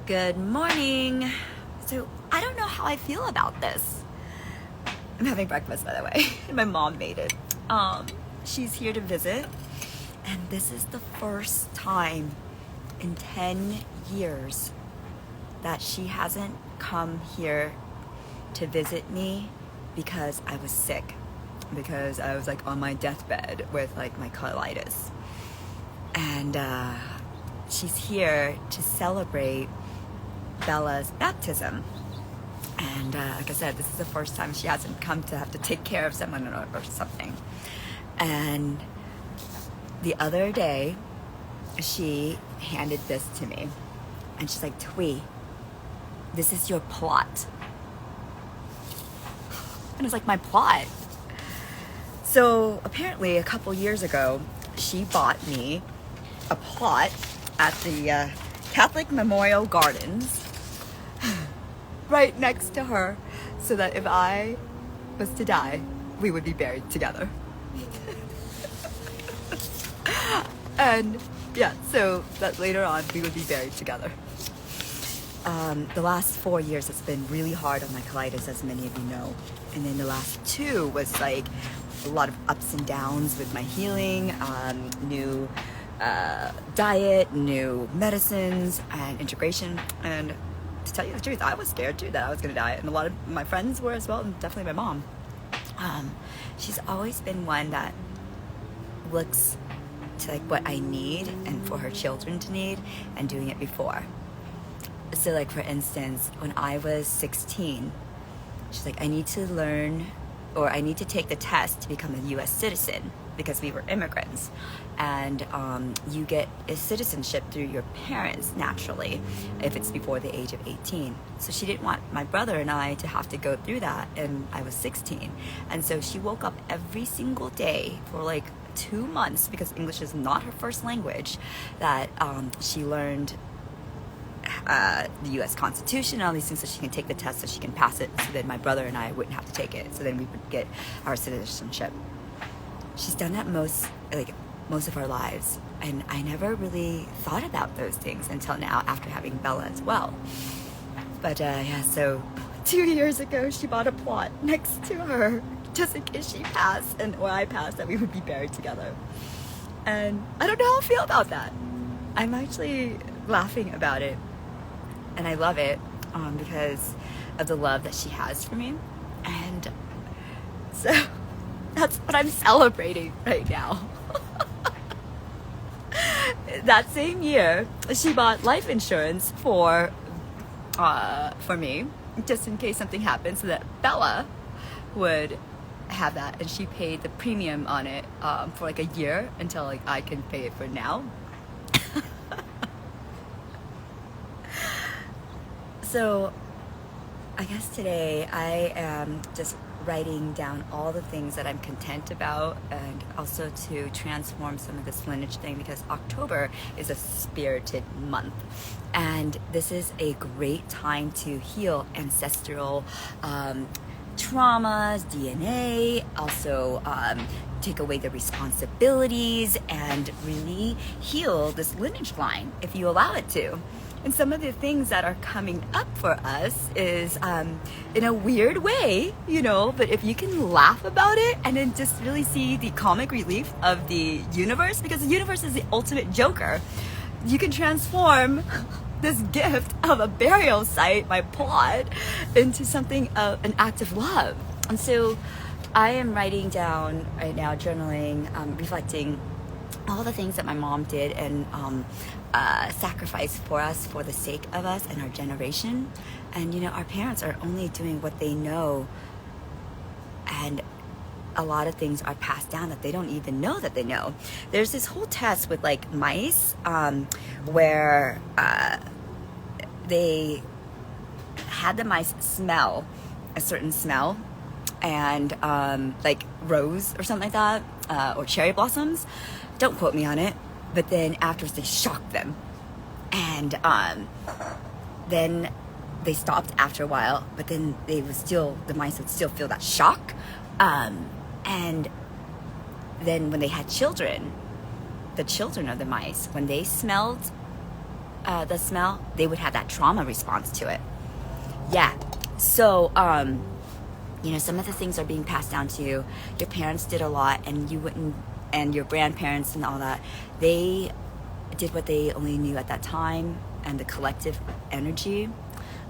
Good morning. So I don't know how I feel about this. I'm having breakfast, by the way. My mom made it. She's here to visit, and this is the first time in 10 years that she hasn't come here to visit me because I was sick, because I was like on my deathbed with like my colitis. And she's here to celebrate Bella's baptism. And like I said, this is the first time she hasn't come to have to take care of someone or something. And the other day, she handed this to me. And she's like, Twee, this is your plot. And it's like, my plot? So apparently a couple years ago, she bought me a plot at the Catholic Memorial Gardens right next to her, so that if I was to die, we would be buried together. And yeah, so that later on we would be buried together. The last 4 years has been really hard on my colitis, as many of you know. And then the last 2 was like a lot of ups and downs with my healing, new diet, new medicines, and integration. And to tell you the truth, I was scared too that I was going to die, and a lot of my friends were as well, and definitely my mom. She's always been one that looks to like what I need and for her children to need, and doing it before. So like for instance, when I was 16, she's like, I need to learn, or I need to take the test to become a US citizen, because we were immigrants. And you get a citizenship through your parents naturally if it's before the age of 18. So she didn't want my brother and I to have to go through that, and I was 16. And so she woke up every single day for like 2 months, because English is not her first language, that she learned the US Constitution and all these things, so she can take the test, so she can pass it, so then my brother and I wouldn't have to take it, so then we would get our citizenship. She's done that most of our lives, and I never really thought about those things until now, after having Bella as well. But yeah, so 2 years ago she bought a plot next to her, just in case she passed or I passed, that we would be buried together. And I don't know how I feel about that. I'm actually laughing about it, and I love it because of the love that she has for me. And so that's what I'm celebrating right now. That same year, she bought life insurance for me, just in case something happened, so that Bella would have that, and she paid the premium on it for like a year until like I can pay it for now. So I guess today I am just writing down all the things that I'm content about, and also to transform some of this lineage thing, because October is a spirited month, and this is a great time to heal ancestral traumas, DNA, also take away the responsibilities, and really heal this lineage line if you allow it to. And some of the things that are coming up for us is in a weird way, you know, but if you can laugh about it and then just really see the comic relief of the universe, because the universe is the ultimate joker. You can transform this gift of a burial site, my plot, into something of an act of love. And so I am writing down right now, journaling, reflecting all the things that my mom did and sacrificed for us, for the sake of us and our generation. And you know, our parents are only doing what they know, and a lot of things are passed down that they don't even know that they know. There's this whole test with like mice where they had the mice smell a certain smell, and like rose or something like that, or cherry blossoms. Don't quote me on it. But then afterwards they shocked them, and then they stopped after a while, but then the mice would still feel that shock, and then when they had children, the children of the mice, when they smelled the smell, they would have that trauma response to it. Yeah. So, some of the things are being passed down to you. Your parents did a lot, and you wouldn't, and your grandparents and all that, they did what they only knew at that time, and the collective energy.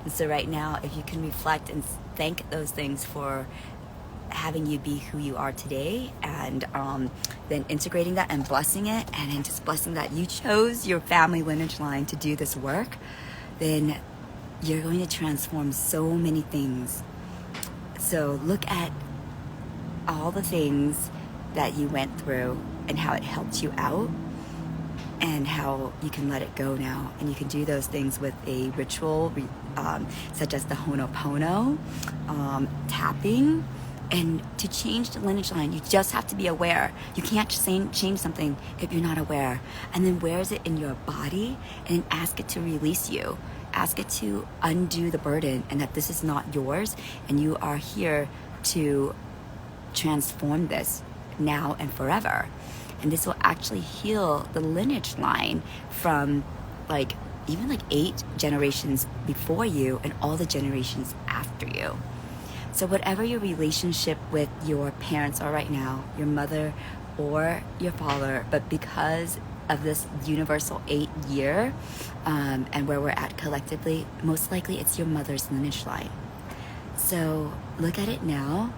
And so right now, if you can reflect and thank those things for having you be who you are today, and then integrating that and blessing it, and then just blessing that you chose your family lineage line to do this work, then you're going to transform so many things. So look at all the things that you went through and how it helped you out, and how you can let it go now. And you can do those things with a ritual, such as the Ho'oponopono, tapping. And to change the lineage line, you just have to be aware. You can't change something if you're not aware. And then where is it in your body? And then ask it to release you. Ask it to undo the burden, and that this is not yours, and you are here to transform this now and forever. And this will actually heal the lineage line from even 8 generations before you and all the generations after you. So whatever your relationship with your parents are right now, your mother or your father, but because of this universal 8-year and where we're at collectively, most likely it's your mother's lineage line. So look at it now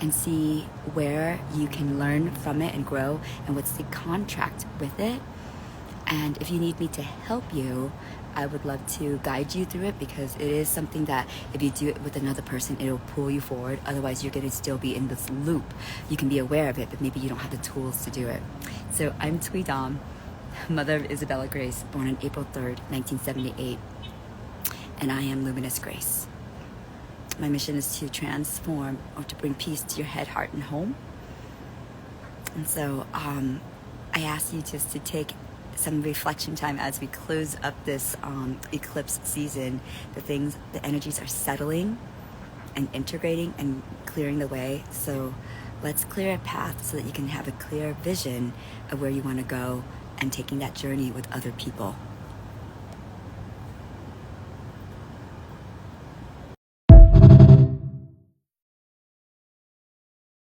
and see where you can learn from it and grow, and what's the contract with it. And if you need me to help you, I would love to guide you through it, because it is something that if you do it with another person, it'll pull you forward. Otherwise, you're going to still be in this loop. You can be aware of it, but maybe you don't have the tools to do it. So I'm Tui Dom, mother of Isabella Grace, born on April 3rd, 1978. And I am Luminous Grace. My mission is to transform, or to bring peace to your head, heart, and home. And so I ask you just to take some reflection time as we close up this eclipse season. The energies are settling and integrating and clearing the way. So let's clear a path so that you can have a clear vision of where you want to go, and taking that journey with other people.